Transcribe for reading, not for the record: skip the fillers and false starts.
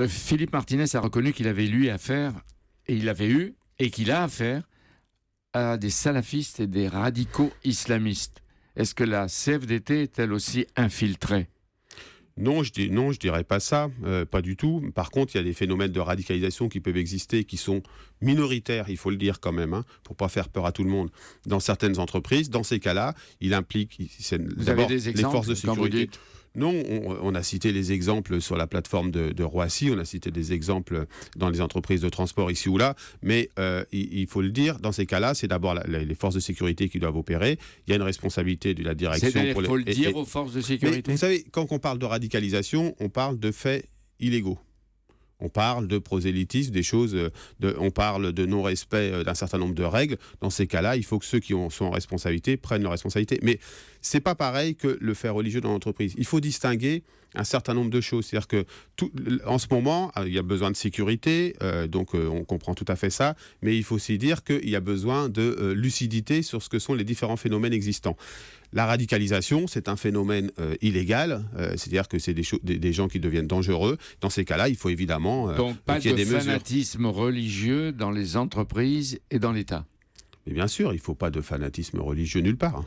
Philippe Martinez a reconnu qu'il avait eu affaire, et il avait eu, et qu'il a affaire à des salafistes et des radicaux islamistes. Est-ce que la CFDT est elle aussi infiltrée ? Non, je dirais pas ça, pas du tout. Par contre, il y a des phénomènes de radicalisation qui peuvent exister, qui sont minoritaires, il faut le dire quand même, pour pas faire peur à tout le monde, dans certaines entreprises. Dans ces cas-là, il implique Vous d'abord avez des exemples, les forces de quand vous sécurité. dites... Non, on a cité les exemples sur la plateforme de Roissy, on a cité des exemples dans les entreprises de transport ici ou là, mais il faut le dire, dans ces cas-là, c'est d'abord les forces de sécurité qui doivent opérer. Il y a une responsabilité de la direction. C'est-à-dire qu'il faut le dire aux forces de sécurité. Mais vous savez, quand on parle de radicalisation, on parle de faits illégaux. On parle de prosélytisme, on parle de non-respect d'un certain nombre de règles. Dans ces cas-là, il faut que ceux qui sont en responsabilité prennent leurs responsabilités. Mais c'est pas pareil que le fait religieux dans l'entreprise. Il faut distinguer un certain nombre de choses. C'est-à-dire que en ce moment, il y a besoin de sécurité, donc on comprend tout à fait ça, mais il faut aussi dire qu'il y a besoin de lucidité sur ce que sont les différents phénomènes existants. La radicalisation, c'est un phénomène illégal, c'est-à-dire que c'est des gens qui deviennent dangereux. Dans ces cas-là, il faut évidemment donc pas qu'il y ait de des fanatisme religieux dans les entreprises et dans l'État. Mais bien sûr, il ne faut pas de fanatisme religieux nulle part.